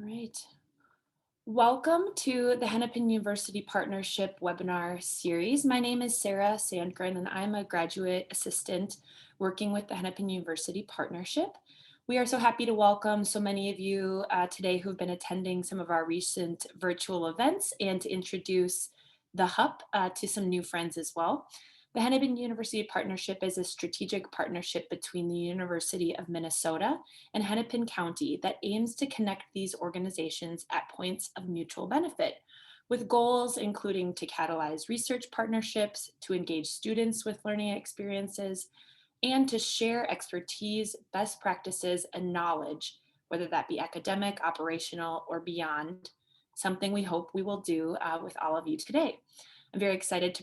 All right. Welcome to the Hennepin University Partnership webinar series. My name is Sarah Sandgren, and I'm a graduate assistant working with the Hennepin University Partnership. We are so happy to welcome so many of you today who've been attending some of our recent virtual events and to introduce the HUP to some new friends as well. The Hennepin University Partnership is a strategic partnership between the University of Minnesota and Hennepin County that aims to connect these organizations at points of mutual benefit, with goals including to catalyze research partnerships, to engage students with learning experiences, and to share expertise, best practices, and knowledge, whether that be academic, operational, or beyond, something we hope we will do with all of you today. I'm very excited to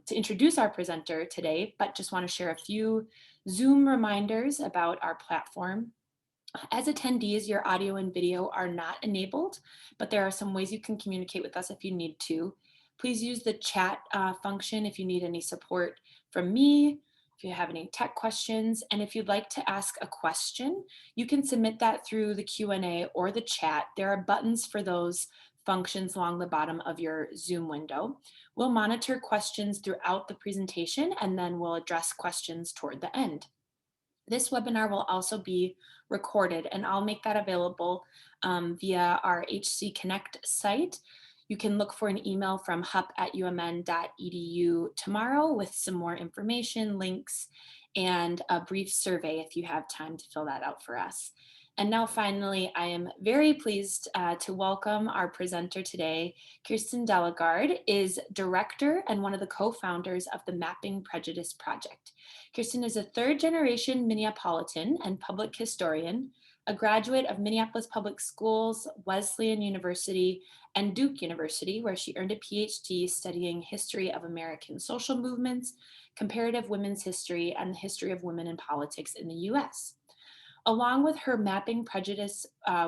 to introduce our presenter today, but just want to share a few Zoom reminders about our platform. As attendees, your audio and video are not enabled, but there are some ways you can communicate with us if you need to. Please use the chat function if you need any support from me, if you have any tech questions, and if you'd like to ask a question, you can submit that through the Q&A or the chat. There are buttons for those functions along the bottom of your Zoom window. We'll monitor questions throughout the presentation, and then we'll address questions toward the end. This webinar will also be recorded, and I'll make that available via our HC Connect site. You can look for an email from hup@umn.edu tomorrow with some more information, links, and a brief survey if you have time to fill that out for us. And now finally, I am very pleased to welcome our presenter today. Kirsten Delegard is director and one of the co-founders of the Mapping Prejudice project. Kirsten is a third-generation Minneapolitan and public historian, a graduate of Minneapolis Public Schools, Wesleyan University, and Duke University, where she earned a PhD studying history of American social movements, comparative women's history, and the history of women in politics in the US. Along with her Mapping Prejudice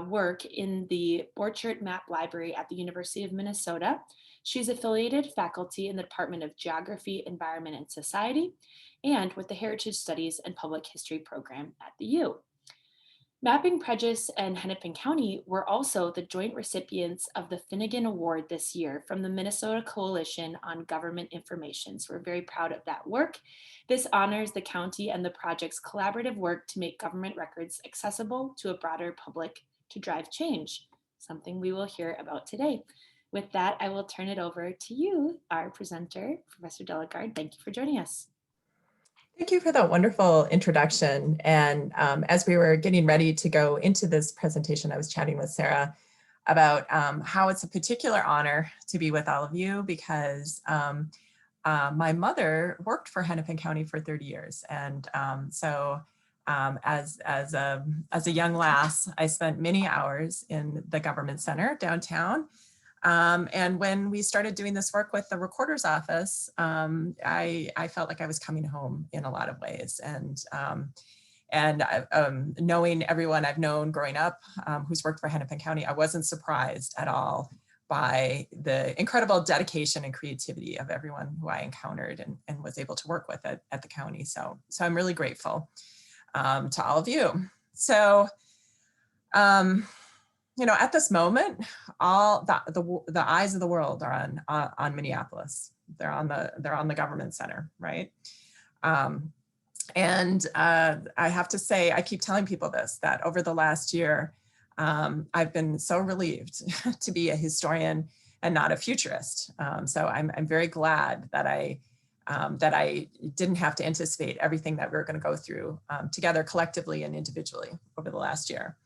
work in the Borchert Map Library at the University of Minnesota, she's affiliated faculty in the Department of Geography, Environment, and Society, and with the Heritage Studies and Public History program at the U. Mapping Prejudice and Hennepin County were also the joint recipients of the Finnegan Award this year from the Minnesota Coalition on Government Information. So we're very proud of that work. This honors the county and the project's collaborative work to make government records accessible to a broader public to drive change, something we will hear about today. With that, I will turn it over to you, our presenter, Professor Delegard. Thank you for joining us. Thank you for that wonderful introduction. And as we were getting ready to go into this presentation, I was chatting with Sarah about how it's a particular honor to be with all of you because my mother worked for Hennepin County for 30 years. And as a young lass, I spent many hours in the government center downtown. And when we started doing this work with the recorder's office, I felt like I was coming home in a lot of ways. And knowing everyone I've known growing up who's worked for Hennepin County, I wasn't surprised at all by the incredible dedication and creativity of everyone who I encountered and was able to work with at the county. So I'm really grateful to all of you. So, you know, at this moment, all the eyes of the world are on Minneapolis. They're on the government center, right? And I have to say, I keep telling people this, that over the last year, I've been so relieved to be a historian and not a futurist. So I'm very glad that I didn't have to anticipate everything that we were going to go through together collectively and individually over the last year.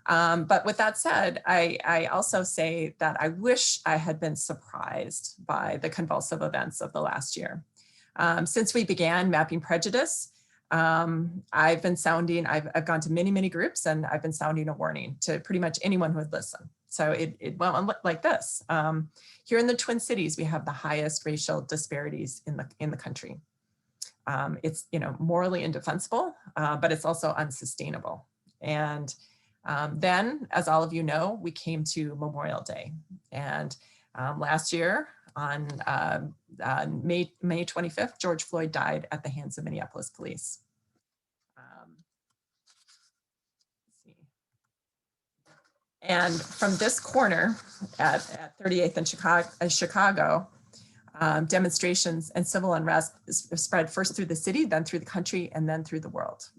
But with that said, I also say that I wish I had been surprised by the convulsive events of the last year. Since we began Mapping Prejudice, I've gone to many groups and I've been sounding a warning to pretty much anyone who would listen. So it went like this. Here in the Twin Cities, we have the highest racial disparities in the country. It's, you know, morally indefensible, but it's also unsustainable. And then, as all of you know, we came to Memorial Day. And last year on May 25th, George Floyd died at the hands of Minneapolis police. Let's see. And from this corner at 38th and Chicago, demonstrations and civil unrest spread first through the city, then through the country, and then through the world.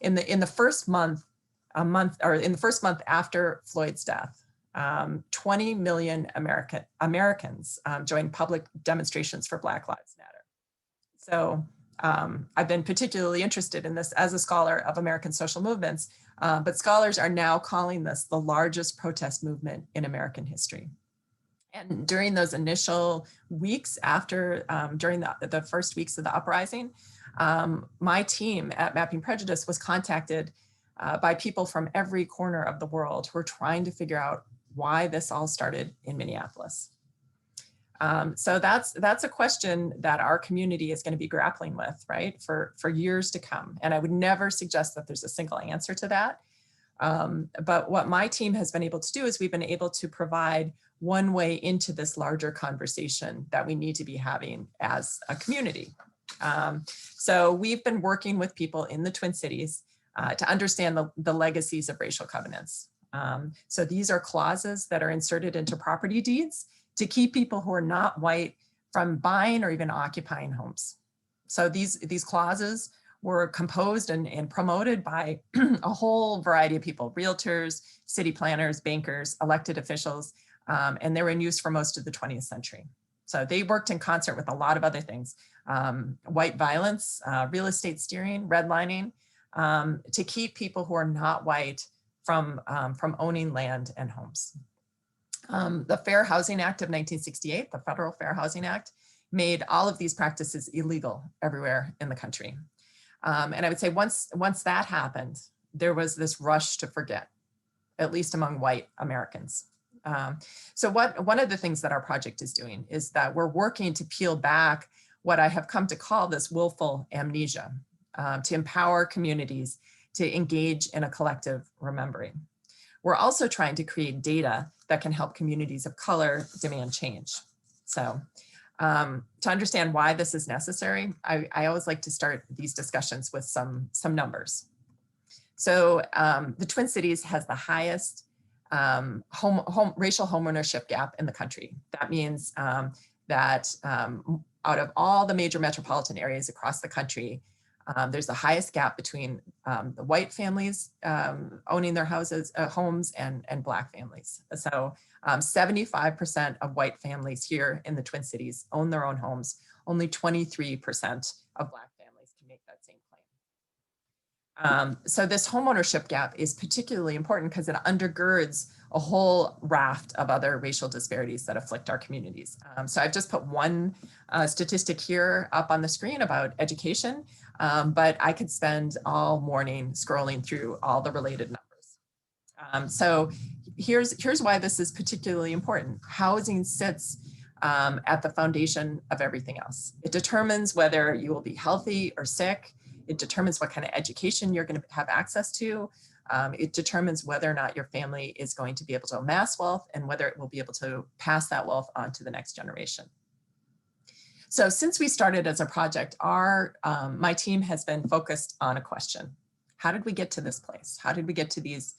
In the first month after Floyd's death, 20 million Americans joined public demonstrations for Black Lives Matter. So I've been particularly interested in this as a scholar of American social movements, but scholars are now calling this the largest protest movement in American history. And during those initial weeks after, during the first weeks of the uprising, my team at Mapping Prejudice was contacted by people from every corner of the world who were trying to figure out why this all started in Minneapolis. So that's a question that our community is going to be grappling with, right, for years to come. And I would never suggest that there's a single answer to that. But what my team has been able to do is we've been able to provide one way into this larger conversation that we need to be having as a community. So we've been working with people in the Twin Cities to understand the legacies of racial covenants. So these are clauses that are inserted into property deeds to keep people who are not white from buying or even occupying homes. So these clauses were composed and promoted by a whole variety of people: realtors, city planners, bankers, elected officials, and they were in use for most of the 20th century. So they worked in concert with a lot of other things: white violence, real estate steering, redlining, to keep people who are not white from owning land and homes. The Fair Housing Act of 1968, the Federal Fair Housing Act, made all of these practices illegal everywhere in the country. And I would say once that happened, there was this rush to forget, at least among white Americans. So one of the things that our project is doing is that we're working to peel back what I have come to call this willful amnesia, to empower communities to engage in a collective remembering. We're also trying to create data that can help communities of color demand change. So to understand why this is necessary, I always like to start these discussions with some numbers. So the Twin Cities has the highest racial homeownership gap in the country. That means that out of all the major metropolitan areas across the country, there's the highest gap between the white families owning their homes and Black families. So 75% of white families here in the Twin Cities own their own homes. Only 23% of Black families can make that same claim. So this homeownership gap is particularly important because it undergirds a whole raft of other racial disparities that afflict our communities. So I've just put one statistic here up on the screen about education, but I could spend all morning scrolling through all the related numbers. So here's why this is particularly important. Housing sits at the foundation of everything else. It determines whether you will be healthy or sick. It determines what kind of education you're going to have access to. It determines whether or not your family is going to be able to amass wealth and whether it will be able to pass that wealth on to the next generation. So since we started as a project, my team has been focused on a question. How did we get to this place? How did we get to these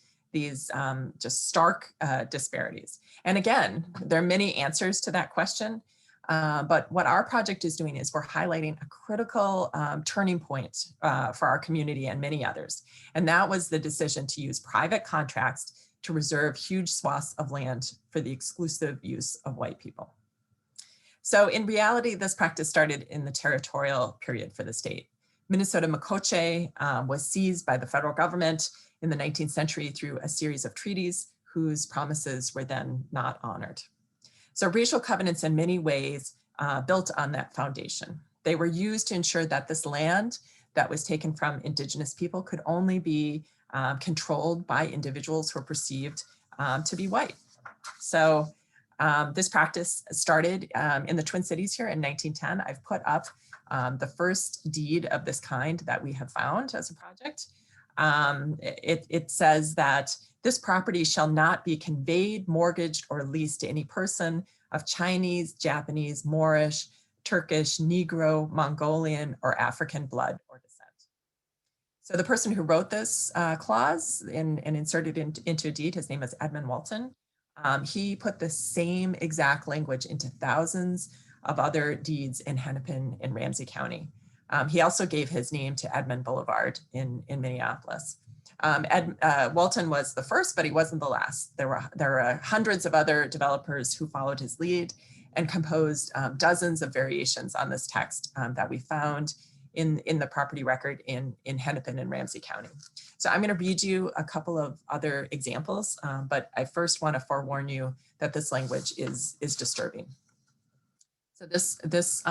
just stark disparities? And again, there are many answers to that question. But what our project is doing is we're highlighting a critical turning point for our community and many others. And that was the decision to use private contracts to reserve huge swaths of land for the exclusive use of white people. So in reality, this practice started in the territorial period for the state. Minnesota Makoche was seized by the federal government in the 19th century through a series of treaties whose promises were then not honored. So racial covenants in many ways built on that foundation. They were used to ensure that this land that was taken from Indigenous people could only be controlled by individuals who were perceived to be white. So this practice started in the Twin Cities here in 1910. I've put up the first deed of this kind that we have found as a project. It says that this property shall not be conveyed, mortgaged, or leased to any person of Chinese, Japanese, Moorish, Turkish, Negro, Mongolian, or African blood or descent. So the person who wrote this clause and inserted it into a deed, his name is Edmund Walton. He put the same exact language into thousands of other deeds in Hennepin and Ramsey County. He also gave his name to Edmund Boulevard in Minneapolis. Walton was the first, but he wasn't the last. There were hundreds of other developers who followed his lead and composed dozens of variations on this text that we found in the property record in Hennepin and Ramsey County. So I'm going to read you a couple of other examples, but I first want to forewarn you that this language is disturbing. So this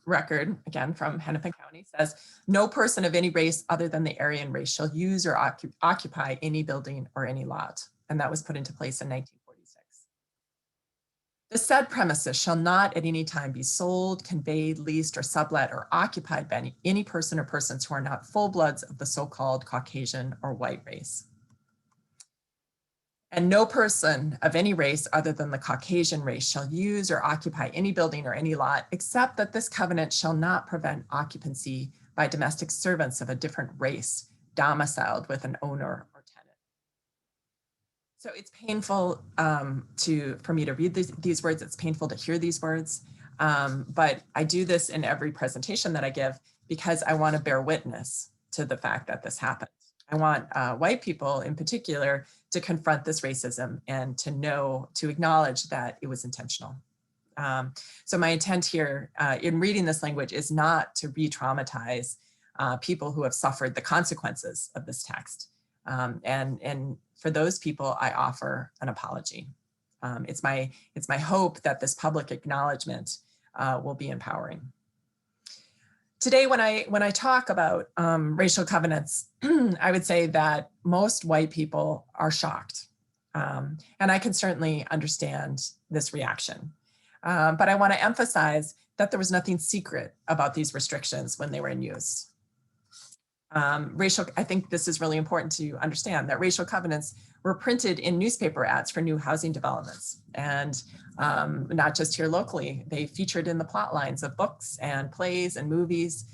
record, again from Hennepin County, says, no person of any race other than the Aryan race shall use or occupy any building or any lot. And that was put into place in 1946. The said premises shall not at any time be sold, conveyed, leased, or sublet, or occupied by any person or persons who are not full bloods of the so-called Caucasian or white race. And no person of any race other than the Caucasian race shall use or occupy any building or any lot, except that this covenant shall not prevent occupancy by domestic servants of a different race domiciled with an owner or tenant. So it's painful for me to read these words. It's painful to hear these words, but I do this in every presentation that I give because I want to bear witness to the fact that this happened. I want white people in particular to confront this racism and to acknowledge that it was intentional. So my intent here in reading this language is not to re-traumatize people who have suffered the consequences of this text. And for those people, I offer an apology. It's my hope that this public acknowledgement will be empowering. Today, when I talk about racial covenants, I would say that most white people are shocked. And I can certainly understand this reaction. But I want to emphasize that there was nothing secret about these restrictions when they were in use. I think this is really important to understand that racial covenants were printed in newspaper ads for new housing developments. And not just here locally, they featured in the plot lines of books and plays and movies.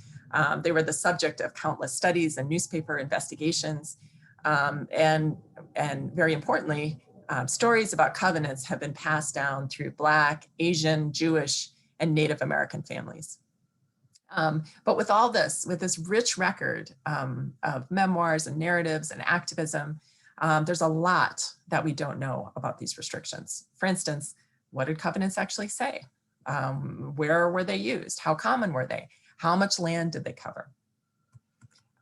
They were the subject of countless studies and newspaper investigations. And very importantly, stories about covenants have been passed down through Black, Asian, Jewish, and Native American families. But with all this, with this rich record of memoirs and narratives and activism, there's a lot that we don't know about these restrictions. For instance, what did covenants actually say? Where were they used? How common were they? How much land did they cover?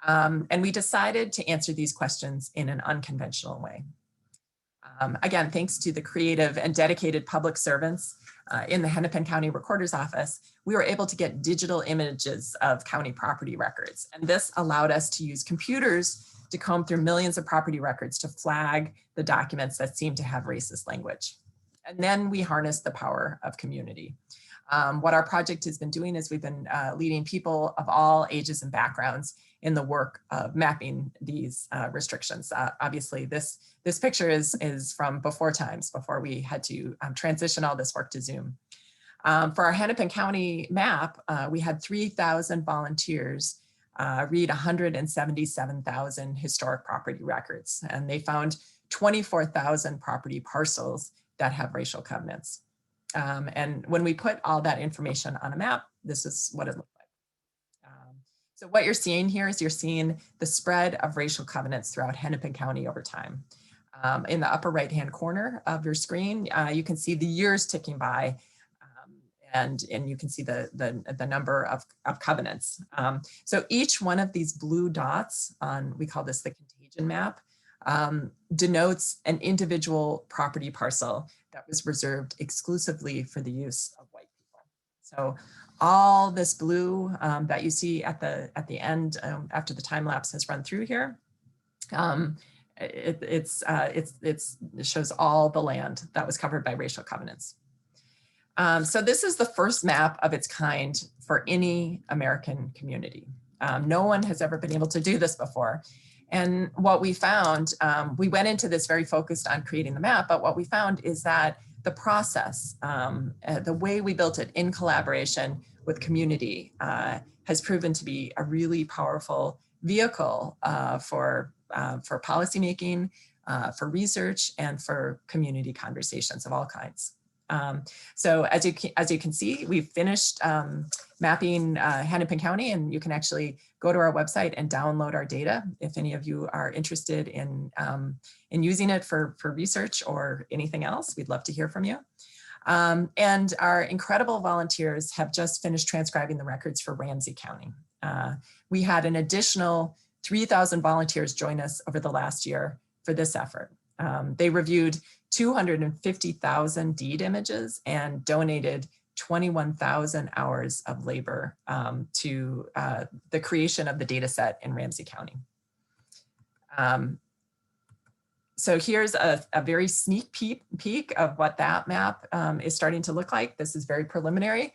And we decided to answer these questions in an unconventional way. Again, thanks to the creative and dedicated public servants in the Hennepin County Recorder's Office, we were able to get digital images of county property records. And this allowed us to use computers to comb through millions of property records to flag the documents that seemed to have racist language. And then we harnessed the power of community. What our project has been doing is we've been leading people of all ages and backgrounds in the work of mapping these restrictions. Obviously, this picture is from before times, before we had to transition all this work to Zoom. For our Hennepin County map, we had 3,000 volunteers read 177,000 historic property records, and they found 24,000 property parcels that have racial covenants. And when we put all that information on a map, this is what it looked like. So what you're seeing here is you're seeing the spread of racial covenants throughout Hennepin County over time. In the upper right-hand corner of your screen, you can see the years ticking by, and you can see the number of covenants. So each one of these blue dots we call this the contagion map, denotes an individual property parcel that was reserved exclusively for the use of white people. So all this blue that you see at the end after the time lapse has run through here, it shows all the land that was covered by racial covenants. So this is the first map of its kind for any American community. No one has ever been able to do this before. And what we found, we went into this very focused on creating the map, but what we found is that the process, the way we built it in collaboration with community has proven to be a really powerful vehicle for policymaking, for research, and for community conversations of all kinds. So as you can see, we've finished mapping Hennepin County, and you can actually go to our website and download our data if any of you are interested in using it for research or anything else. We'd love to hear from you. And our incredible volunteers have just finished transcribing the records for Ramsey County. We had an additional 3,000 volunteers join us over the last year for this effort. They reviewed 250,000 deed images and donated 21,000 hours of labor to the creation of the data set in Ramsey County. So here's a very sneak peek of what that map is starting to look like. This is very preliminary.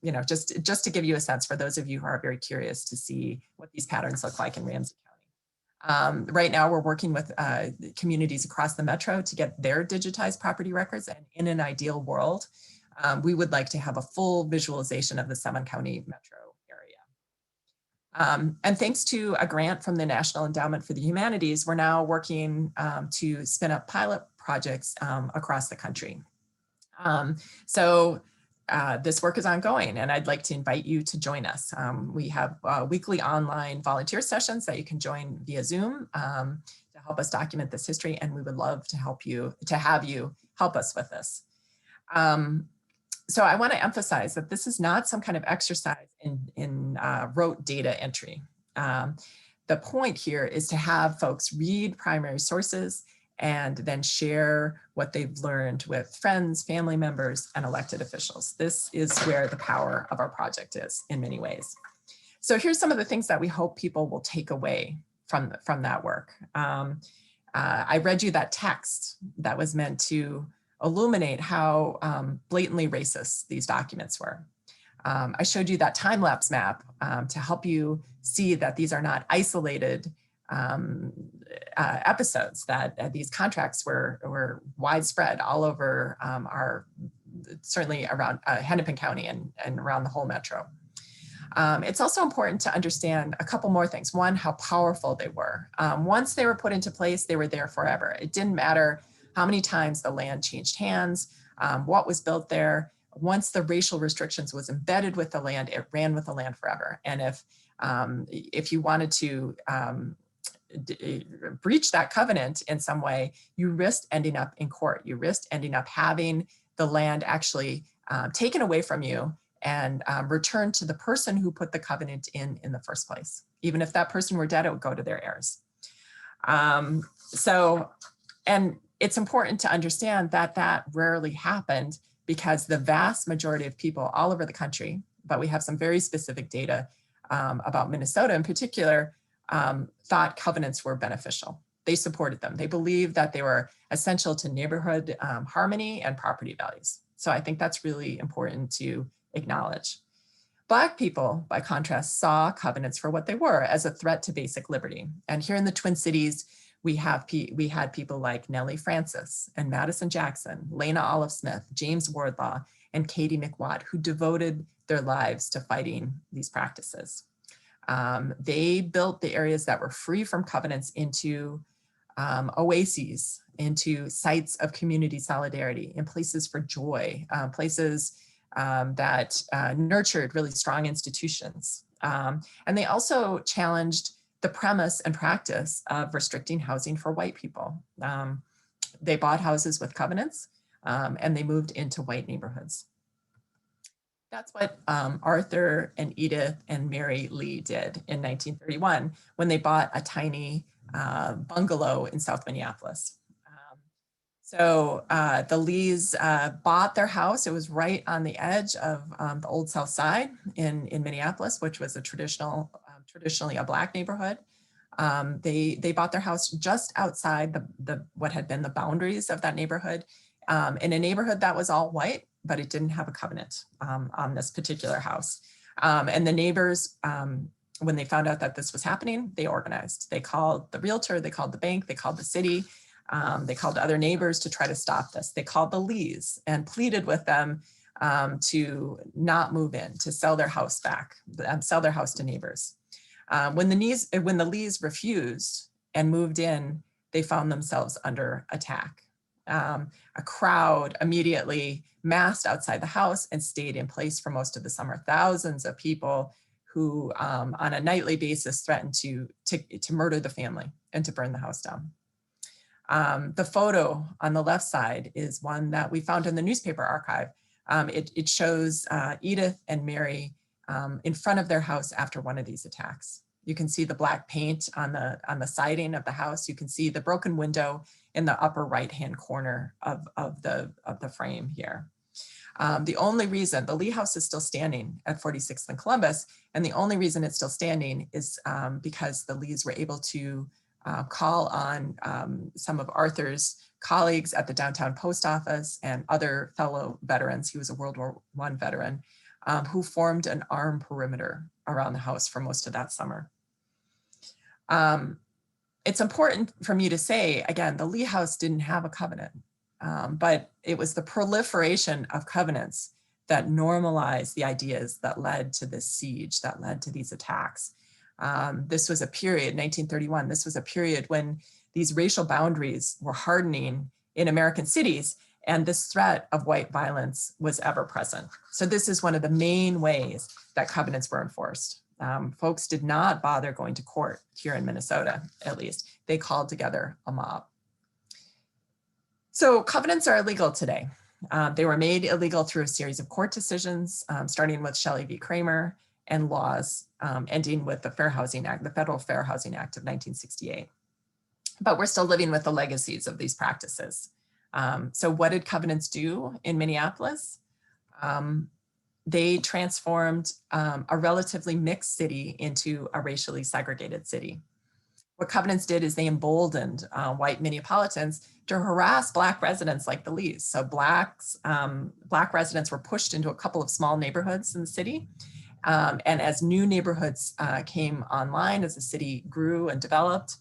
You know, just to give you a sense for those of you who are very curious to see what these patterns look like in Ramsey County. Right now, we're working with communities across the metro to get their digitized property records. And in an ideal world, we would like to have a full visualization of the 7-county metro area. And thanks to a grant from the National Endowment for the Humanities, we're now working to spin up pilot projects across the country. This work is ongoing, and I'd like to invite you to join us. We have weekly online volunteer sessions that you can join via Zoom to help us document this history, and we would love to have you help us with this. So I want to emphasize that this is not some kind of exercise in rote data entry. The point here is to have folks read primary sources and then share what they've learned with friends, family members, and elected officials. This is where the power of our project is in many ways. So here's some of the things that we hope people will take away from that work. I read you that text that was meant to illuminate how blatantly racist these documents were. I showed you that time-lapse map to help you see that these are not isolated episodes, that these contracts were widespread all over certainly around Hennepin County and around the whole metro. It's also important to understand a couple more things. One, how powerful they were. Once they were put into place, they were there forever. It didn't matter how many times the land changed hands, what was built there. Once the racial restrictions was embedded with the land, it ran with the land forever. And if you wanted to breach that covenant in some way, you risked ending up in court. You risked ending up having the land actually taken away from you and returned to the person who put the covenant in the first place. Even if that person were dead, it would go to their heirs. And it's important to understand that that rarely happened because the vast majority of people all over the country, but we have some very specific data about Minnesota in particular, thought covenants were beneficial. They supported them. They believed that they were essential to neighborhood harmony and property values. So I think that's really important to acknowledge. Black people, by contrast, saw covenants for what they were, as a threat to basic liberty. And here in the Twin Cities, we had people like Nellie Francis and Madison Jackson, Lena Olive Smith, James Wardlaw, and Katie McWatt, who devoted their lives to fighting these practices. They built the areas that were free from covenants into oases, into sites of community solidarity, in places for joy, places that nurtured really strong institutions. And they also challenged the premise and practice of restricting housing for white people. They bought houses with covenants and they moved into white neighborhoods. That's what Arthur and Edith and Mary Lee did in 1931 when they bought a tiny bungalow in South Minneapolis. The Lees bought their house. It was right on the edge of the Old South Side in Minneapolis, which was a traditionally a Black neighborhood. They bought their house just outside what had been the boundaries of that neighborhood, in a neighborhood that was all white, but it didn't have a covenant on this particular house. And the neighbors, when they found out that this was happening, they organized. They called the realtor, they called the bank, they called the city, they called other neighbors to try to stop this. They called the Lees and pleaded with them to not move in, to sell their house back, sell their house to neighbors. When the Lees refused and moved in, they found themselves under attack. A crowd immediately massed outside the house and stayed in place for most of the summer. Thousands of people who on a nightly basis threatened to murder the family and to burn the house down. The photo on the left side is one that we found in the newspaper archive. It shows Edith and Mary in front of their house after one of these attacks. You can see the black paint on the siding of the house. You can see the broken window in the upper right-hand corner of the frame here. The only reason the Lee house is still standing at 46th and Columbus, and the only reason it's still standing is because the Lees were able to call on some of Arthur's colleagues at the downtown post office and other fellow veterans. He was a World War I veteran who formed an armed perimeter around the house for most of that summer. It's important for me to say, again, the Lee house didn't have a covenant, but it was the proliferation of covenants that normalized the ideas that led to this siege, that led to these attacks. This was a period, 1931, this was a period when these racial boundaries were hardening in American cities, and this threat of white violence was ever present. So this is one of the main ways that covenants were enforced. Folks did not bother going to court here in Minnesota, at least. They called together a mob. So covenants are illegal today. They were made illegal through a series of court decisions, starting with Shelley v. Kramer, and laws ending with the Fair Housing Act, the Federal Fair Housing Act of 1968. But we're still living with the legacies of these practices. So what did covenants do in Minneapolis? They transformed a relatively mixed city into a racially segregated city. What covenants did is they emboldened white Minneapolitans to harass Black residents like the Lees. So Black residents were pushed into a couple of small neighborhoods in the city. And as new neighborhoods came online, as the city grew and developed,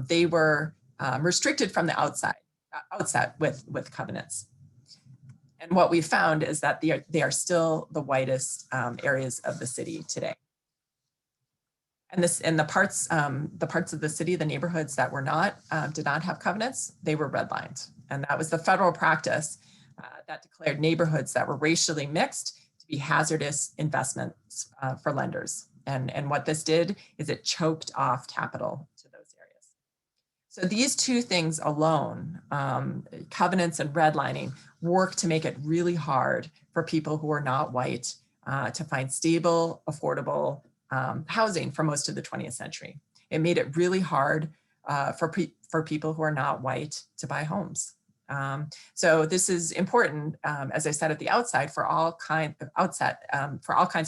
they were restricted from the outset with covenants. And what we found is that they are still the whitest areas of the city today. And the parts of the city, the neighborhoods that were did not have covenants, they were redlined. And that was the federal practice that declared neighborhoods that were racially mixed to be hazardous investments for lenders. And what this did is it choked off capital to those areas. So these two things alone, covenants and redlining, work to make it really hard for people who are not white to find stable, affordable housing for most of the 20th century. It made it really hard for people who are not white to buy homes. So this is important, as I said at the outset, for all kinds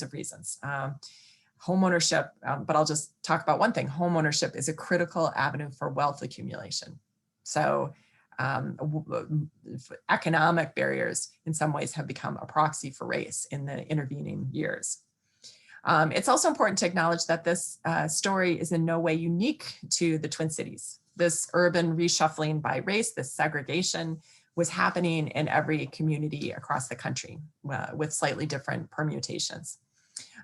of reasons. Homeownership, but I'll just talk about one thing. Homeownership is a critical avenue for wealth accumulation. So economic barriers in some ways have become a proxy for race in the intervening years. It's also important to acknowledge that this story is in no way unique to the Twin Cities. This urban reshuffling by race, this segregation, was happening in every community across the country with slightly different permutations.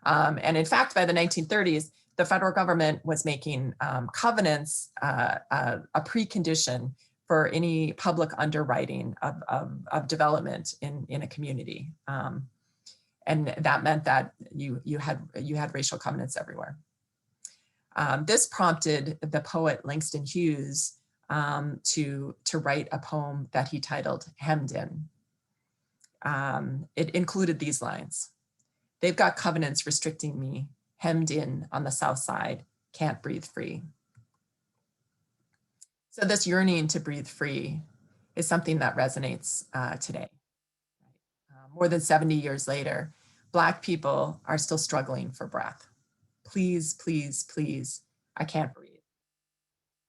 And in fact, by the 1930s, the federal government was making covenants a precondition for any public underwriting of development in a community. And that meant that you had racial covenants everywhere. This prompted the poet Langston Hughes to write a poem that he titled Hemmed In. It included these lines: "They've got covenants restricting me, hemmed in on the south side, can't breathe free." So this yearning to breathe free is something that resonates today. More than 70 years later, Black people are still struggling for breath. Please, please, please, I can't breathe.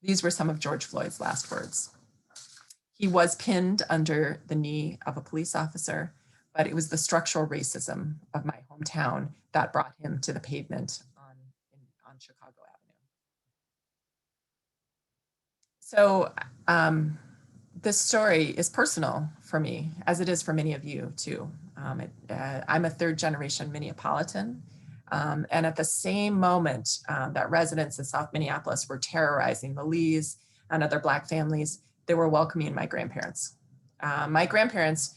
These were some of George Floyd's last words. He was pinned under the knee of a police officer, but it was the structural racism of my hometown that brought him to the pavement on Chicago Avenue. So this story is personal for me, as it is for many of you too. I'm a third generation Minneapolitan. And at the same moment that residents in South Minneapolis were terrorizing the Lees and other Black families, they were welcoming my grandparents. My grandparents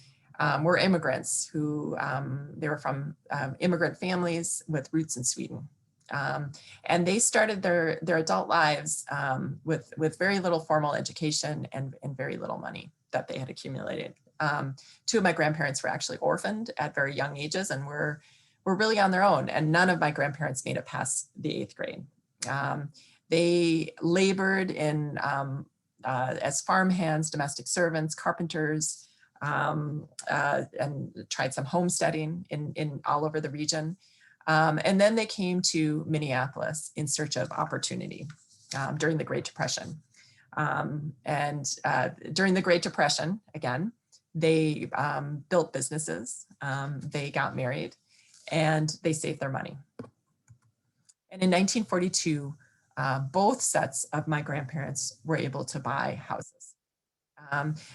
were immigrants who, they were from immigrant families with roots in Sweden. And they started their adult lives with very little formal education and very little money that they had accumulated. Two of my grandparents were actually orphaned at very young ages and were really on their own, and none of my grandparents made it past the 8th grade. They labored in as farmhands, domestic servants, carpenters, and tried some homesteading in all over the region. And then they came to Minneapolis in search of opportunity during the Great Depression. During the Great Depression, again, they built businesses, they got married, and they saved their money. And in 1942, both sets of my grandparents were able to buy houses.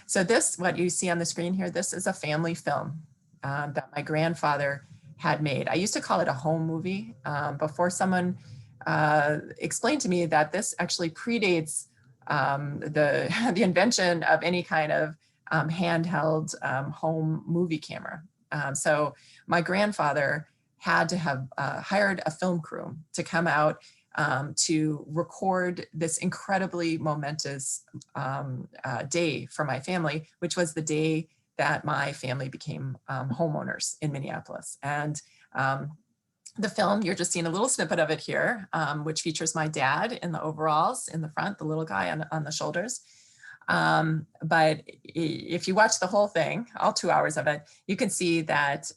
So this, what you see on the screen here, this is a family film that my grandfather had made. I used to call it a home movie before someone explained to me that this actually predates the invention of any kind of handheld home movie camera. So my grandfather had to have hired a film crew to come out to record this incredibly momentous day for my family, which was the day that my family became homeowners in Minneapolis. And the film, you're just seeing a little snippet of it here, which features my dad in the overalls in the front, the little guy on the shoulders. But if you watch the whole thing, all 2 hours of it, you can see that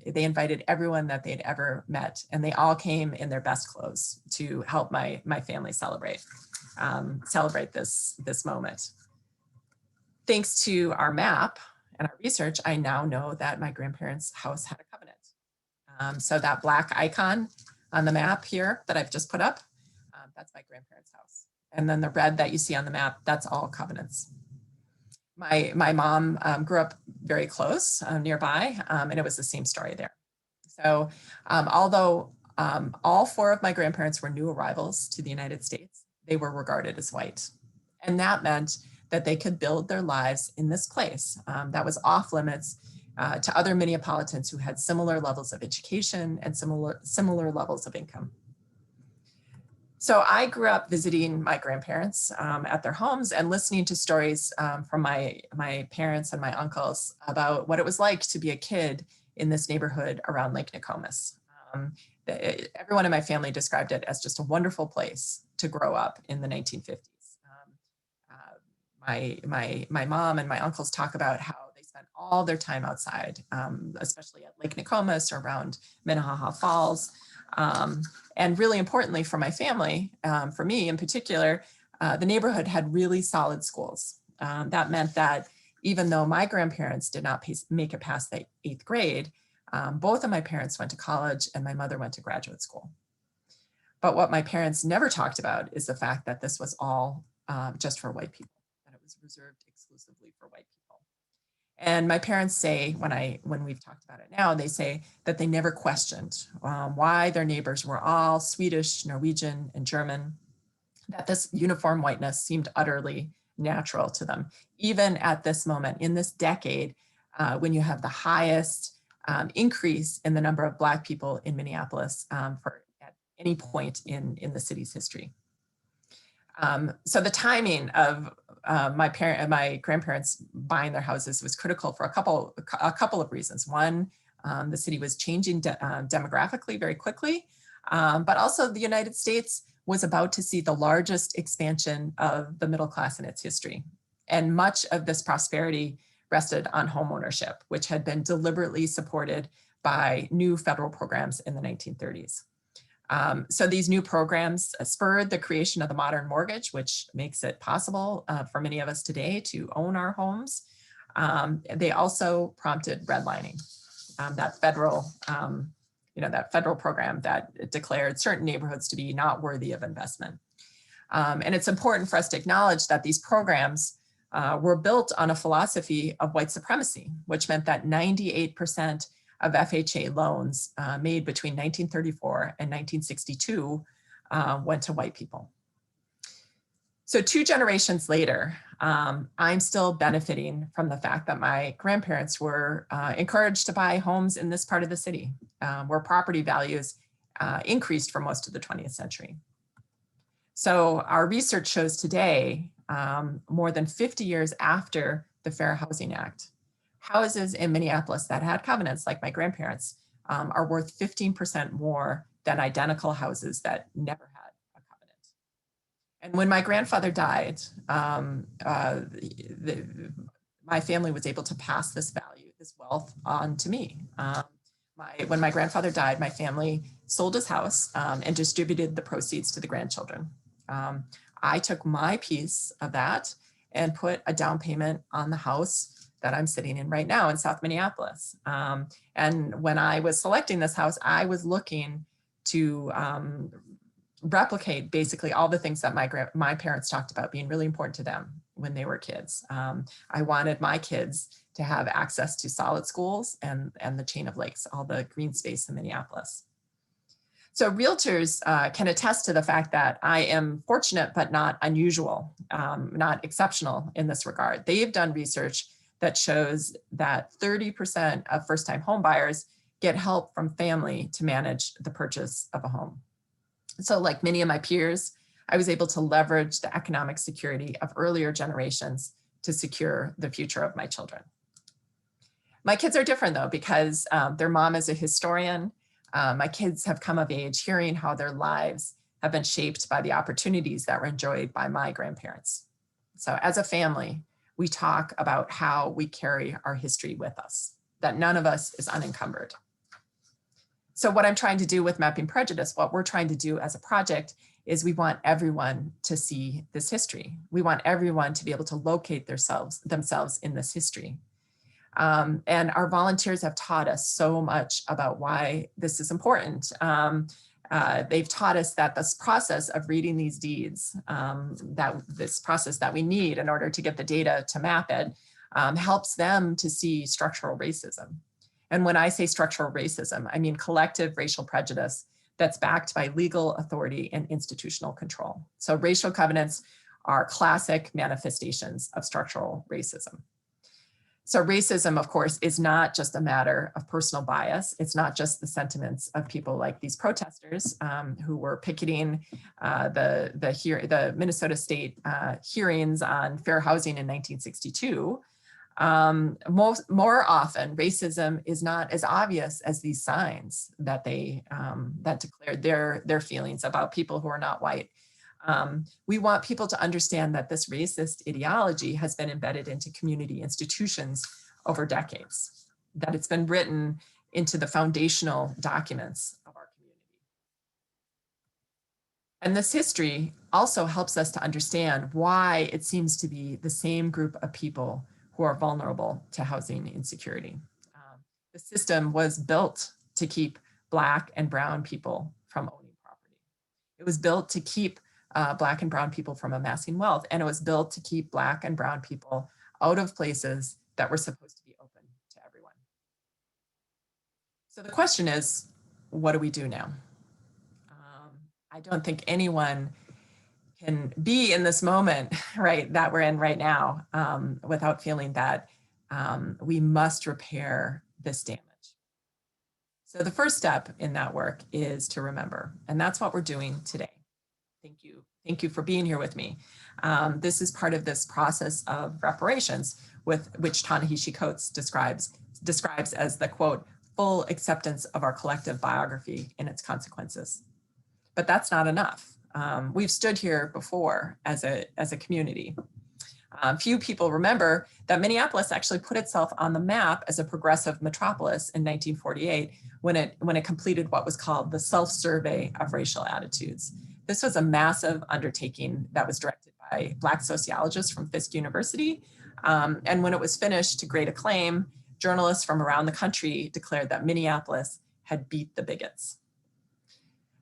they invited everyone that they'd ever met, and they all came in their best clothes to help my family celebrate this moment. Thanks to our map and our research, I now know that my grandparents' house had a covenant. So that black icon on the map here that I've just put up, that's my grandparents' house. And then the red that you see on the map, that's all covenants. My mom grew up very close nearby, and it was the same story there. So although all 4 of my grandparents were new arrivals to the United States, they were regarded as white. And that meant that they could build their lives in this place that was off limits to other Minneapolitans who had similar levels of education and similar levels of income. So I grew up visiting my grandparents at their homes and listening to stories from my parents and my uncles about what it was like to be a kid in this neighborhood around Lake Nokomis. Everyone in my family described it as just a wonderful place to grow up in the 1950s. My mom and my uncles talk about how they spent all their time outside, especially at Lake Nokomis or around Minnehaha Falls. And really importantly for my family, for me in particular, the neighborhood had really solid schools. That meant that even though my grandparents did not make it past the 8th grade, both of my parents went to college and my mother went to graduate school. But what my parents never talked about is the fact that this was all just for white people, that it was reserved exclusively for white people. And my parents say, when we've talked about it now, they say that they never questioned why their neighbors were all Swedish, Norwegian, and German, that this uniform whiteness seemed utterly natural to them, even at this moment in this decade, when you have the highest increase in the number of Black people in Minneapolis at any point in the city's history. So the timing of my grandparents buying their houses was critical for a couple of reasons. One, the city was changing demographically very quickly, but also the United States was about to see the largest expansion of the middle class in its history. And much of this prosperity rested on homeownership, which had been deliberately supported by new federal programs in the 1930s. So these new programs spurred the creation of the modern mortgage, which makes it possible for many of us today to own our homes. They also prompted redlining, that federal program that declared certain neighborhoods to be not worthy of investment. And it's important for us to acknowledge that these programs were built on a philosophy of white supremacy, which meant that 98% of FHA loans made between 1934 and 1962 went to white people. So 2 generations later, I'm still benefiting from the fact that my grandparents were encouraged to buy homes in this part of the city, where property values increased for most of the 20th century. So our research shows today, more than 50 years after the Fair Housing Act, houses in Minneapolis that had covenants, like my grandparents, are worth 15% more than identical houses that never had a covenant. And when my grandfather died, my family was able to pass this value, this wealth, on to me. When my grandfather died, my family sold his house and distributed the proceeds to the grandchildren. I took my piece of that and put a down payment on the house that I'm sitting in right now in South Minneapolis. And when I was selecting this house, I was looking to replicate basically all the things that my parents talked about being really important to them when they were kids. I wanted my kids to have access to solid schools and the chain of lakes, all the green space in Minneapolis. So realtors can attest to the fact that I am fortunate, but not unusual, not exceptional in this regard. They've done research that shows that 30% of first-time home buyers get help from family to manage the purchase of a home. So like many of my peers, I was able to leverage the economic security of earlier generations to secure the future of my children. My kids are different though, because their mom is a historian. My kids have come of age hearing how their lives have been shaped by the opportunities that were enjoyed by my grandparents. So as a family, we talk about how we carry our history with us, that none of us is unencumbered. So what I'm trying to do with Mapping Prejudice, what we're trying to do as a project, is we want everyone to see this history. We want everyone to be able to locate themselves in this history. And our volunteers have taught us so much about why this is important. They've taught us that this process of reading these deeds, this process that we need in order to get the data to map it, helps them to see structural racism. And when I say structural racism, I mean collective racial prejudice that's backed by legal authority and institutional control. So racial covenants are classic manifestations of structural racism. So racism, of course, is not just a matter of personal bias. It's not just the sentiments of people like these protesters who were picketing the Minnesota State hearings on fair housing in 1962. More often, racism is not as obvious as these signs that that declare their feelings about people who are not white. We want people to understand that this racist ideology has been embedded into community institutions over decades, that it's been written into the foundational documents of our community. And this history also helps us to understand why it seems to be the same group of people who are vulnerable to housing insecurity. The system was built to keep Black and brown people from owning property. It was built to keep Black and brown people from amassing wealth, and it was built to keep Black and brown people out of places that were supposed to be open to everyone. So the question is, what do we do now? I don't think anyone can be in this moment, right, that we're in right now, without feeling that we must repair this damage. So the first step in that work is to remember, and that's what we're doing today. Thank you. Thank you for being here with me. This is part of this process of reparations, which Ta-Nehisi Coates describes as the, quote, full acceptance of our collective biography and its consequences. But that's not enough. We've stood here before as a community. Few people remember that Minneapolis actually put itself on the map as a progressive metropolis in 1948 when it completed what was called the self-survey of racial attitudes. This was a massive undertaking that was directed by Black sociologists from Fisk University. And when it was finished to great acclaim, journalists from around the country declared that Minneapolis had beat the bigots.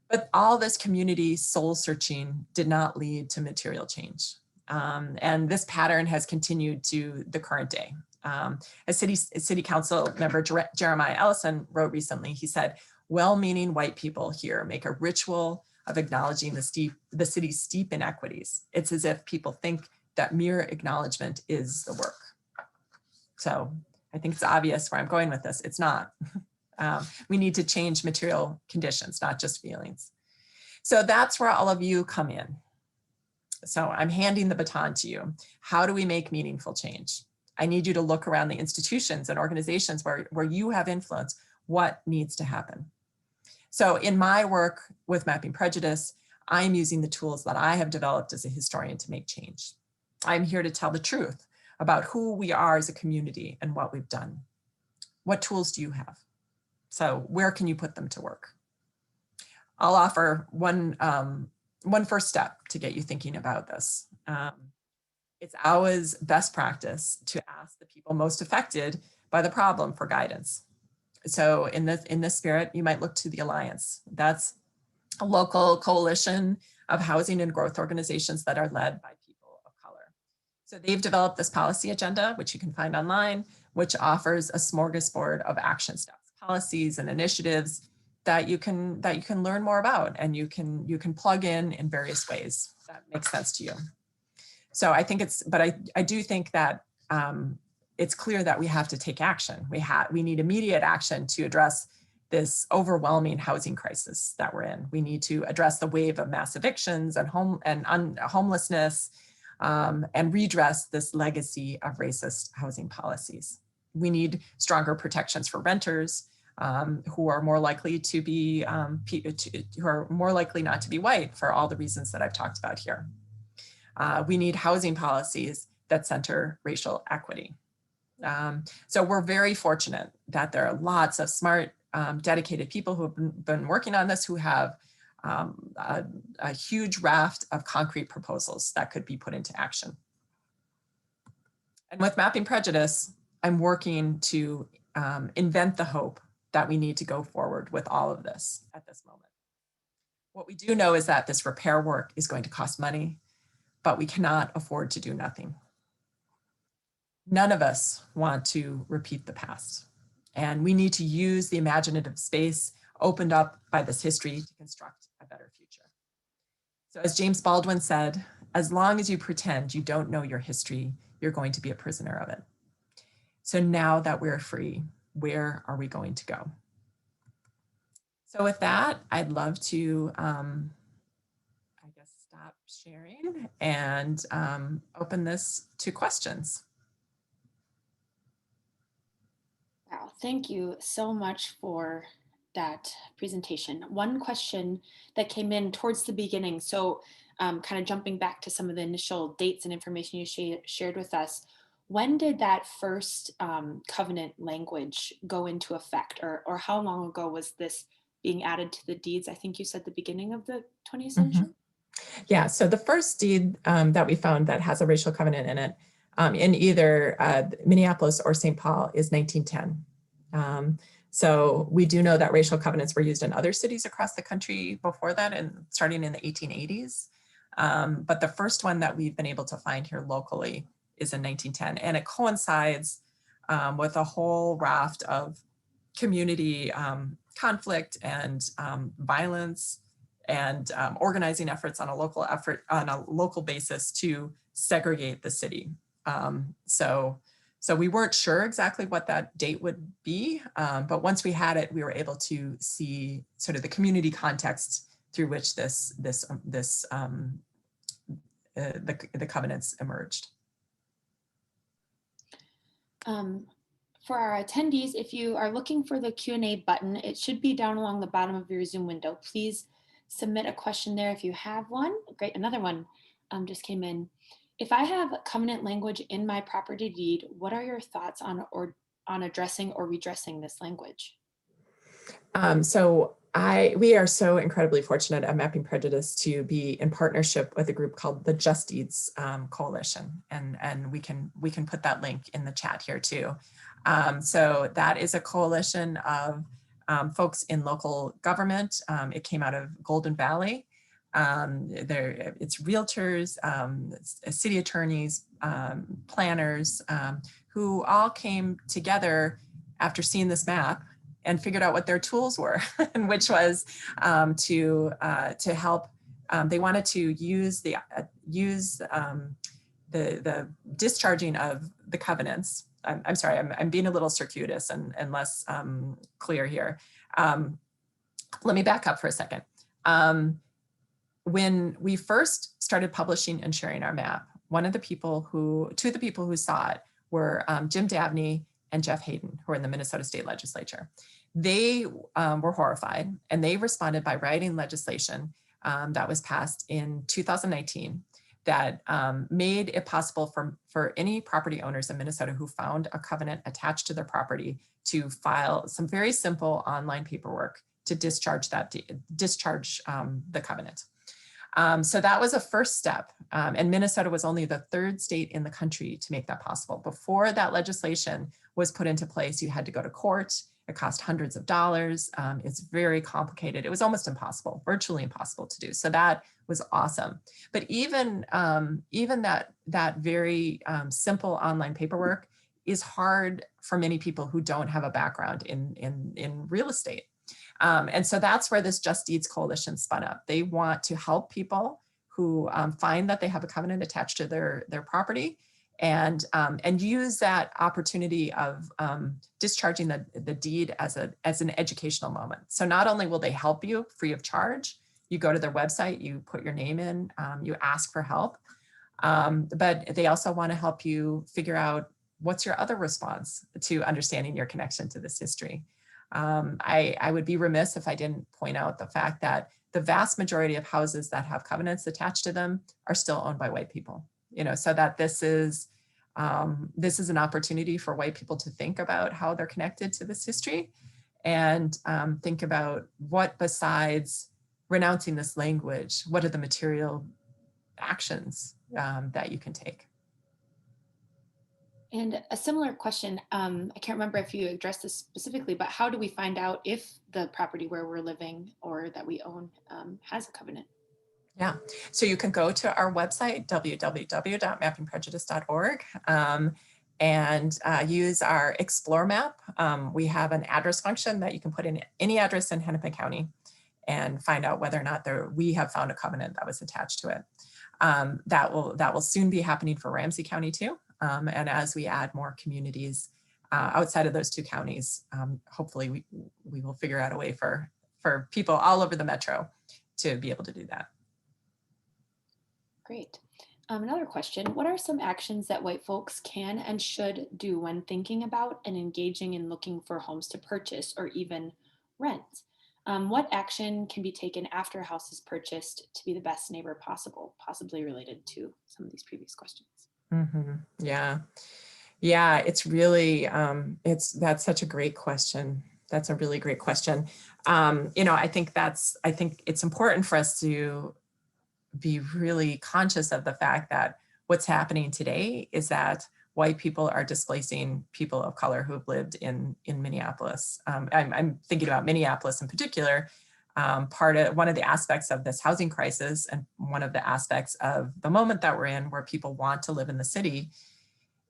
But all this community soul searching did not lead to material change. And this pattern has continued to the current day. As city council member Jeremiah Ellison wrote recently, he said, well-meaning white people here make a ritual of acknowledging the city's steep inequities. It's as if people think that mere acknowledgement is the work. So I think it's obvious where I'm going with this. It's not. We need to change material conditions, not just feelings. So that's where all of you come in. So I'm handing the baton to you. How do we make meaningful change? I need you to look around the institutions and organizations where you have influence. What needs to happen? So in my work with Mapping Prejudice, I'm using the tools that I have developed as a historian to make change. I'm here to tell the truth about who we are as a community and what we've done. What tools do you have? So where can you put them to work? I'll offer one first step to get you thinking about this. It's always best practice to ask the people most affected by the problem for guidance. So in this spirit, you might look to the Alliance. That's a local coalition of housing and growth organizations that are led by people of color. So they've developed this policy agenda, which you can find online, which offers a smorgasbord of action steps, policies and initiatives that you can learn more about, and you can plug in various ways that make sense to you. So I think I do think that it's clear that we have to take action. We need immediate action to address this overwhelming housing crisis that we're in. We need to address the wave of mass evictions and homelessness, and redress this legacy of racist housing policies. We need stronger protections for renters who are more likely to be who are more likely not to be white for all the reasons that I've talked about here. We need housing policies that center racial equity. So we're very fortunate that there are lots of smart, dedicated people who have been working on this, who have a huge raft of concrete proposals that could be put into action. And with Mapping Prejudice, I'm working to invent the hope that we need to go forward with all of this at this moment. What we do know is that this repair work is going to cost money, but we cannot afford to do nothing. None of us want to repeat the past, and we need to use the imaginative space opened up by this history to construct a better future. So as James Baldwin said, as long as you pretend you don't know your history, you're going to be a prisoner of it. So now that we're free, where are we going to go? So with that, I'd love to, I guess, stop sharing and open this to questions. Wow, thank you so much for that presentation. One question that came in towards the beginning, so kind of jumping back to some of the initial dates and information you shared with us, when did that first covenant language go into effect, or how long ago was this being added to the deeds? I think you said the beginning of the 20th century? Mm-hmm. Yeah, so the first deed that we found that has a racial covenant in it, in either Minneapolis or St. Paul, is 1910. So we do know that racial covenants were used in other cities across the country before that, and starting in the 1880s. But the first one that we've been able to find here locally is in 1910, and it coincides with a whole raft of community conflict and violence and organizing efforts on a local basis to segregate the city. So we weren't sure exactly what that date would be, but once we had it, we were able to see sort of the community context through which the covenants emerged. For our attendees, if you are looking for the Q&A button, it should be down along the bottom of your Zoom window. Please submit a question there if you have one. Great, another one just came in. If I have covenant language in my property deed, what are your thoughts on addressing or redressing this language? We are so incredibly fortunate at Mapping Prejudice to be in partnership with a group called the Just Deeds Coalition, and we can put that link in the chat here too. So that is a coalition of folks in local government. It came out of Golden Valley. It's realtors, city attorneys, planners who all came together after seeing this map and figured out what their tools were, and which was to help. They wanted to use the discharging of the covenants. I'm sorry, I'm being a little circuitous and less clear here. Let me back up for a second. When we first started publishing and sharing our map, two of the people who saw it were Jim Dabney and Jeff Hayden, who are in the Minnesota State Legislature. They were horrified, and they responded by writing legislation that was passed in 2019 that made it possible for any property owners in Minnesota who found a covenant attached to their property to file some very simple online paperwork to discharge the covenant. So that was a first step, and Minnesota was only the third state in the country to make that possible. Before that legislation was put into place, you had to go to court. It cost hundreds of dollars. It's very complicated. It was almost impossible, virtually impossible to do. So that was awesome. But even that very simple online paperwork is hard for many people who don't have a background in real estate. And so that's where this Just Deeds Coalition spun up. They want to help people who find that they have a covenant attached to their property, and use that opportunity of discharging the deed as an educational moment. So not only will they help you free of charge, you go to their website, you put your name in, you ask for help, but they also want to help you figure out what's your other response to understanding your connection to this history. I would be remiss if I didn't point out the fact that the vast majority of houses that have covenants attached to them are still owned by white people. So that this is an opportunity for white people to think about how they're connected to this history, and think about what, besides renouncing this language, what are the material actions that you can take. And a similar question, I can't remember if you addressed this specifically, but how do we find out if the property where we're living or that we own has a covenant? Yeah, so you can go to our website, www.mappingprejudice.org, and use our Explore map. We have an address function that you can put in any address in Hennepin County and find out whether or not we have found a covenant that was attached to it. That will soon be happening for Ramsey County too. And as we add more communities outside of those two counties, hopefully we will figure out a way for people all over the metro to be able to do that. Great. Another question, what are some actions that white folks can and should do when thinking about and engaging in looking for homes to purchase or even rent? What action can be taken after a house is purchased to be the best neighbor possible, possibly related to some of these previous questions? Mm-hmm. Yeah, it's really, that's such a great question. That's a really great question. I think it's important for us to be really conscious of the fact that what's happening today is that white people are displacing people of color who have lived in Minneapolis. I'm thinking about Minneapolis in particular. One of the aspects of this housing crisis, and one of the aspects of the moment that we're in, where people want to live in the city,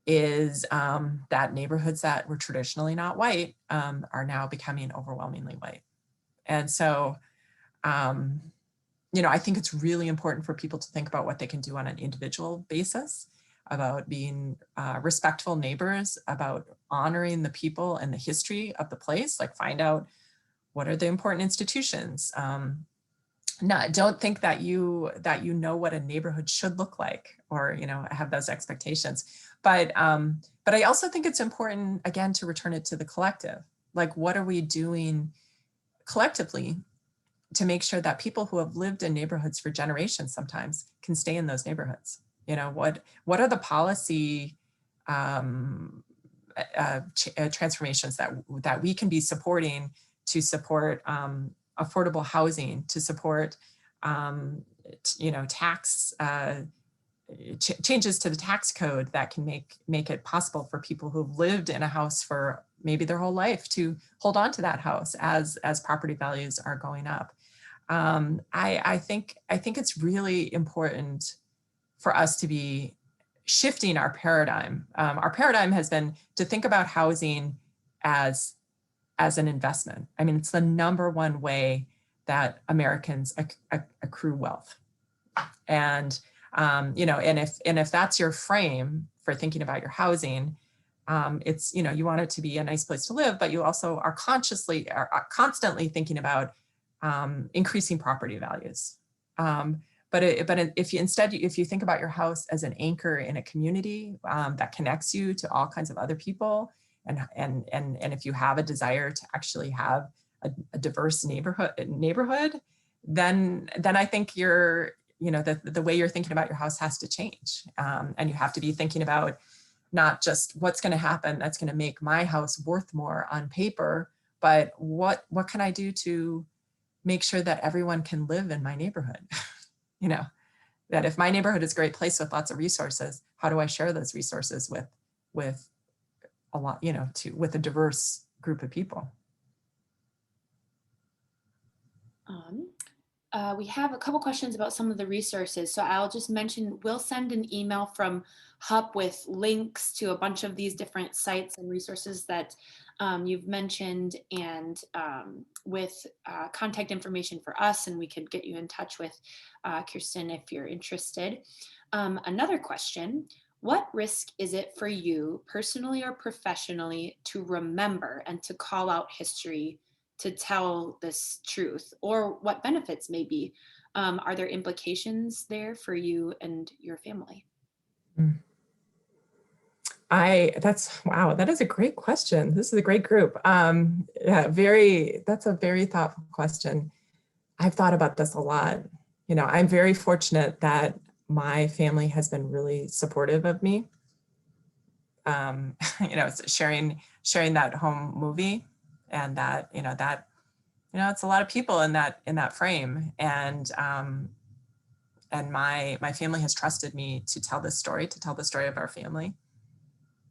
is that neighborhoods that were traditionally not white are now becoming overwhelmingly white. And so, I think it's really important for people to think about what they can do on an individual basis, about being respectful neighbors, about honoring the people and the history of the place, like find out what are the important institutions. Don't think that you know what a neighborhood should look like, or have those expectations. But I also think it's important, again, to return it to the collective. Like, what are we doing collectively to make sure that people who have lived in neighborhoods for generations sometimes can stay in those neighborhoods? What are the policy transformations that we can be supporting to support affordable housing, to support tax changes to the tax code that can make it possible for people who've lived in a house for maybe their whole life to hold on to that house as property values are going up. I think it's really important for us to be shifting our paradigm. Our paradigm has been to think about housing as an investment. I mean, it's the number one way that Americans accrue wealth. And and if that's your frame for thinking about your housing, it's, you want it to be a nice place to live, but you also are constantly thinking about increasing property values. But if you think about your house as an anchor in a community that connects you to all kinds of other people, and if you have a desire to actually have a diverse neighborhood, then I think the way you're thinking about your house has to change, and you have to be thinking about not just what's going to happen that's going to make my house worth more on paper, but what can I do to make sure that everyone can live in my neighborhood? That if my neighborhood is a great place with lots of resources, how do I share those resources with a lot, with a diverse group of people? We have a couple questions about some of the resources. So I'll just mention, we'll send an email from HUP with links to a bunch of these different sites and resources that you've mentioned, and with contact information for us, and we could get you in touch with Kirsten if you're interested. Another question: what risk is it for you personally or professionally to remember and to call out history, to tell this truth, or what benefits maybe? Are there implications there for you and your family? Wow, that is a great question. This is a great group. That's a very thoughtful question. I've thought about this a lot. I'm very fortunate that my family has been really supportive of me. Sharing that home movie, and that it's a lot of people in that frame, and my family has trusted me to tell the story of our family.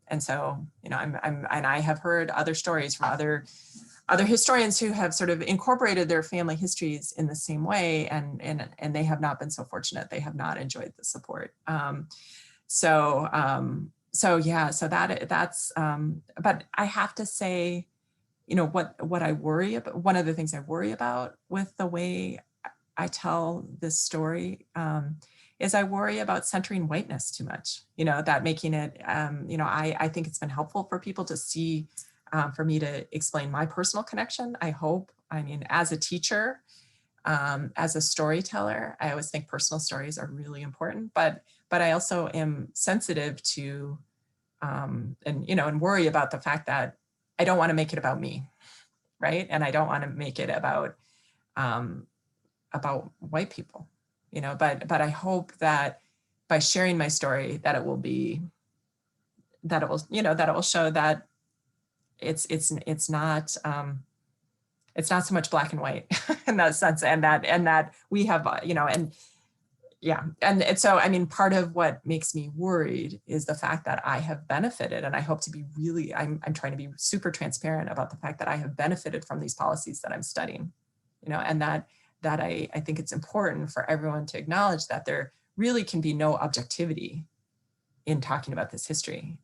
And so, I have heard other stories from other historians who have sort of incorporated their family histories in the same way, and they have not been so fortunate. They have not enjoyed the support. But I have to say, what I worry about, one of the things I worry about with the way I tell this story, is I worry about centering whiteness too much, that making it, I think it's been helpful for people to see, for me to explain my personal connection. As a teacher, as a storyteller, I always think personal stories are really important, but I also am sensitive to, and worry about the fact that I don't want to make it about me, right? And I don't want to make it about white people, but I hope that by sharing my story, that it will show that it's not so much black and white in that sense, and that we have, and so, part of what makes me worried is the fact that I have benefited, and I hope to be really, I'm trying to be super transparent about the fact that I have benefited from these policies that I'm studying, and that I think it's important for everyone to acknowledge that there really can be no objectivity in talking about this history.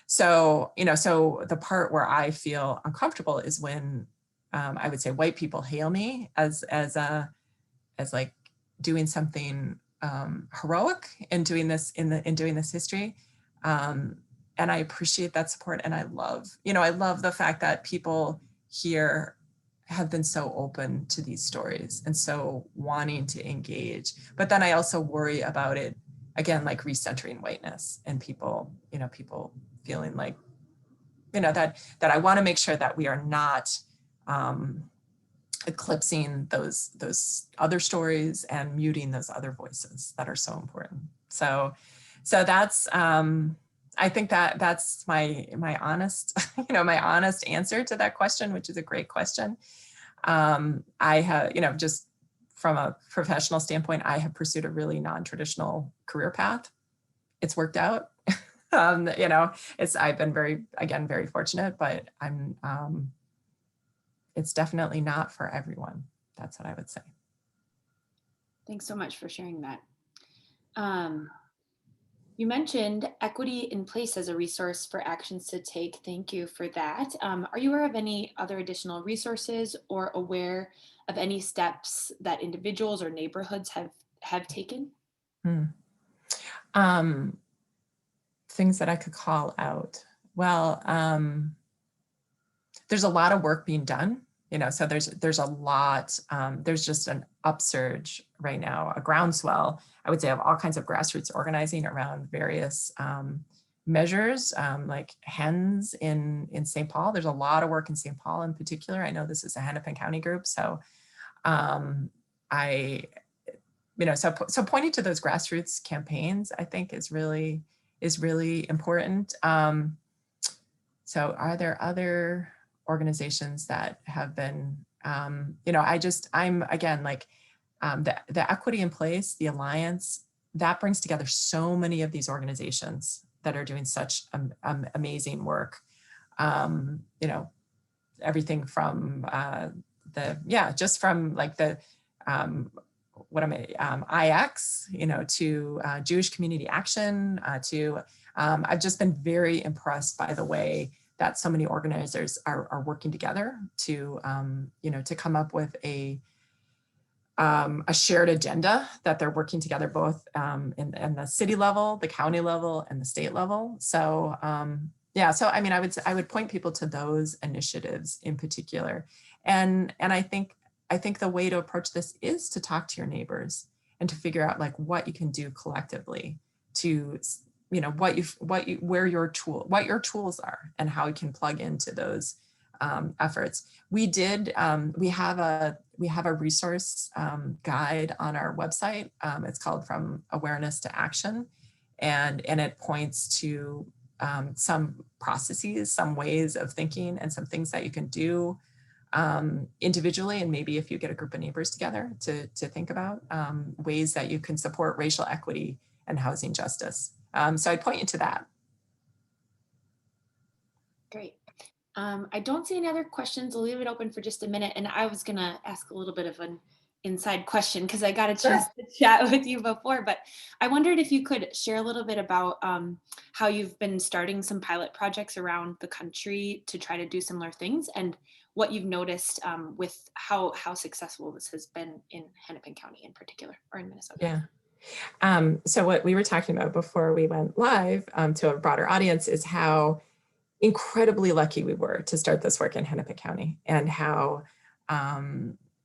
So the part where I feel uncomfortable is when I would say white people hail me as like doing something heroic in doing this history. And I appreciate that support, and I love the fact that people here have been so open to these stories and so wanting to engage. But then I also worry about it, again, like recentering whiteness, and people feeling like, that I want to make sure that we are not eclipsing those other stories and muting those other voices that are so important. So that's, I think that's my honest, my honest answer to that question, which is a great question. I have, just from a professional standpoint, I have pursued a really non-traditional career path. It's worked out. I've been very fortunate, but it's definitely not for everyone. That's what I would say. Thanks so much for sharing that. You mentioned equity in place as a resource for actions to take. Thank you for that. Are you aware of any other additional resources or aware of any steps that individuals or neighborhoods have taken? Hmm. Um, Things that I could call out. Well, there's a lot of work being done, so there's a lot, there's just an upsurge right now, a groundswell, I would say, of all kinds of grassroots organizing around various measures, like hens in St. Paul. There's a lot of work in St. Paul in particular. I know this is a Hennepin County group, so I, so pointing to those grassroots campaigns, I think is really important. So are there other organizations that have been, I'm again, like the Equity in Place, the Alliance, that brings together so many of these organizations that are doing such amazing work. You know, everything from just from like the, IX, to Jewish Community Action, to, I've just been very impressed by the way that so many organizers are working together to, to come up with a shared agenda that they're working together both in the city level, the county level, and the state level. So so I mean, I would point people to those initiatives in particular, and I think the way to approach this is to talk to your neighbors and to figure out like what you can do collectively to, where your tools are and how you can plug into those efforts. We have a resource guide on our website. It's called From Awareness to Action, and it points to some processes, some ways of thinking, and some things that you can do individually, and maybe if you get a group of neighbors together to think about ways that you can support racial equity and housing justice. So I'd point you to that. Great. I don't see any other questions. I'll leave it open for just a minute. And I was going to ask a little bit of an inside question because I got a chance to chat with you before, but I wondered if you could share a little bit about how you've been starting some pilot projects around the country to try to do similar things and what you've noticed with how successful this has been in Hennepin County in particular, or in Minnesota. Yeah. So what we were talking about before we went live to a broader audience is how incredibly lucky we were to start this work in Hennepin County, and how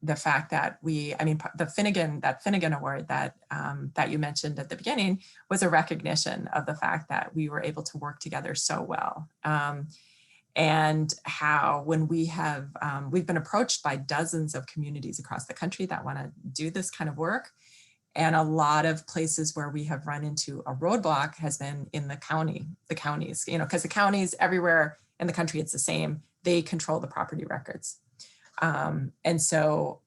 the fact that the Finnegan Award that you mentioned at the beginning was a recognition of the fact that we were able to work together so well. And how when we've been approached by dozens of communities across the country that want to do this kind of work. And a lot of places where we have run into a roadblock has been in the counties, because the counties everywhere in the country, it's the same. They control the property records. And so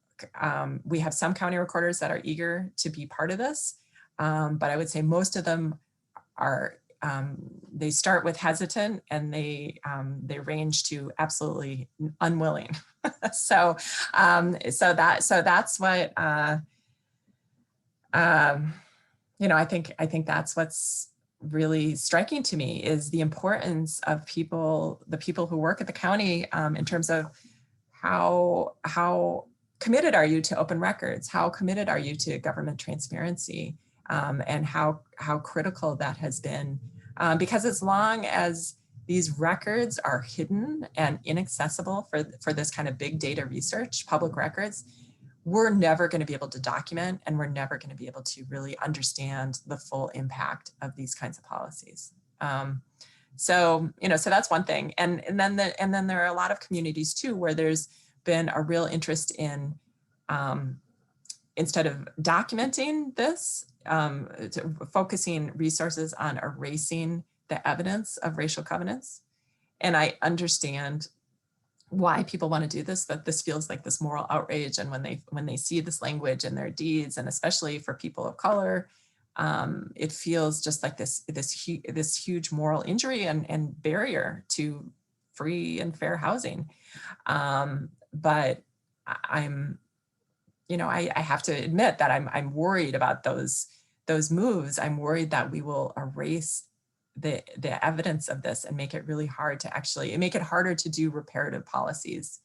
we have some county recorders that are eager to be part of this. But I would say most of them are, they start with hesitant, and they range to absolutely unwilling. So that's what, I think that's what's really striking to me is the importance of the people who work at the county in terms of how committed are you to open records? How committed are you to government transparency? And how critical that has been. Because as long as these records are hidden and inaccessible for this kind of big data research, public records, we're never going to be able to document, and we're never going to be able to really understand the full impact of these kinds of policies. So that's one thing. And then there are a lot of communities too, where there's been a real interest in, instead of documenting this, focusing resources on erasing the evidence of racial covenants. And I understand why people want to do this, that this feels like this moral outrage. And when they see this language in their deeds, and especially for people of color, it feels just like this huge moral injury and barrier to free and fair housing. But I have to admit that I'm worried about those those moves, I'm worried that we will erase the evidence of this and make it really hard to actually, make it harder to do reparative policies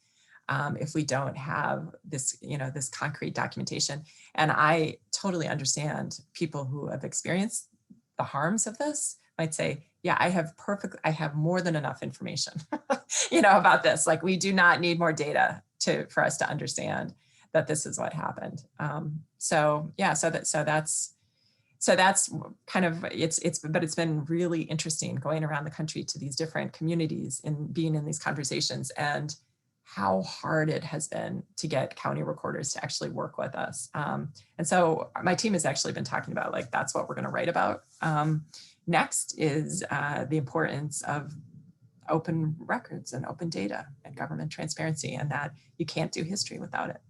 if we don't have this, this concrete documentation. And I totally understand people who have experienced the harms of this might say, yeah, I have more than enough information, about this. Like, we do not need more data for us to understand that this is what happened. So that's kind of, but it's been really interesting going around the country to these different communities and being in these conversations, and how hard it has been to get county recorders to actually work with us. And so my team has actually been talking about, like, that's what we're going to write about. Next is the importance of open records and open data and government transparency, and that you can't do history without it.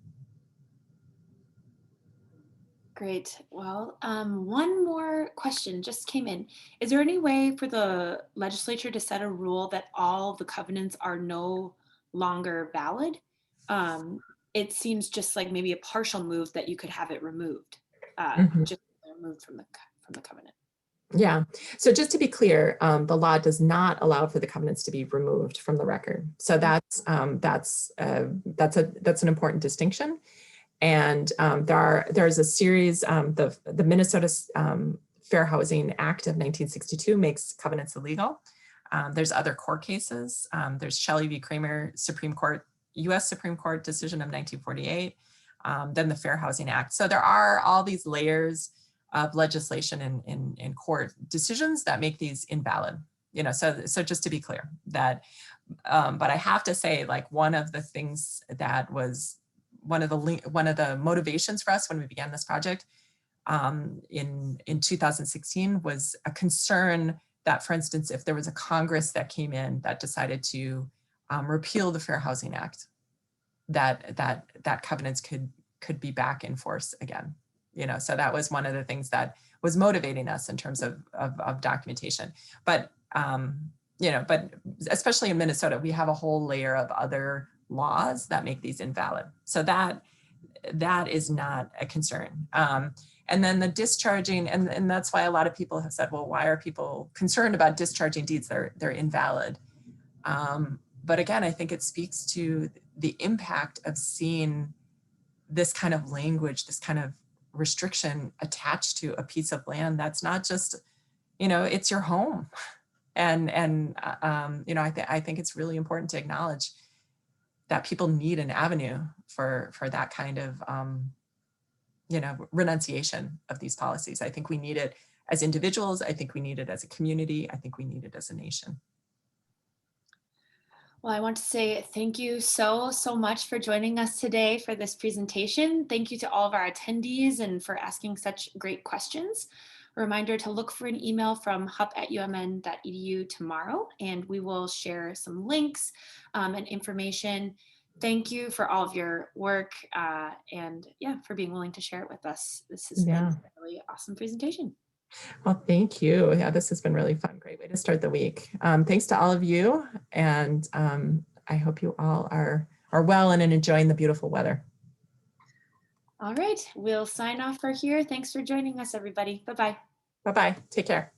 Great. Well, one more question just came in. Is there any way for the legislature to set a rule that all the covenants are no longer valid? It seems just like maybe a partial move that you could have it removed, just removed from the covenant. Yeah. So just to be clear, the law does not allow for the covenants to be removed from the record. So that's an important distinction. And there's a series, the Minnesota Fair Housing Act of 1962 makes covenants illegal. There's other court cases. There's Shelley v. Kramer, U.S. Supreme Court decision of 1948, then the Fair Housing Act. So there are all these layers of legislation in court decisions that make these invalid. So just to be clear that, but I have to say, like, one of the things that was one of the motivations for us when we began this project in 2016 was a concern that, for instance, if there was a Congress that came in that decided to repeal the Fair Housing Act, that covenants could be back in force again. So that was one of the things that was motivating us in terms of documentation. But but especially in Minnesota, we have a whole layer of other laws that make these invalid. So that is not a concern. And then the discharging, and that's why a lot of people have said, well, why are people concerned about discharging deeds? They're invalid. But again, I think it speaks to the impact of seeing this kind of language, this kind of restriction attached to a piece of land that's not just, it's your home. And I think it's really important to acknowledge that people need an avenue for that kind of renunciation of these policies. I think we need it as individuals. I think we need it as a community. I think we need it as a nation. Well, I want to say thank you so much for joining us today for this presentation. Thank you to all of our attendees and for asking such great questions. A reminder to look for an email from hup@umn.edu tomorrow, and we will share some links and information. Thank you for all of your work and for being willing to share it with us. This has been a really awesome presentation. Well, thank you. Yeah, this has been really fun. Great way to start the week. Thanks to all of you. And I hope you all are well and enjoying the beautiful weather. All right, we'll sign off for here. Thanks for joining us, everybody. Bye-bye. Bye-bye. Take care.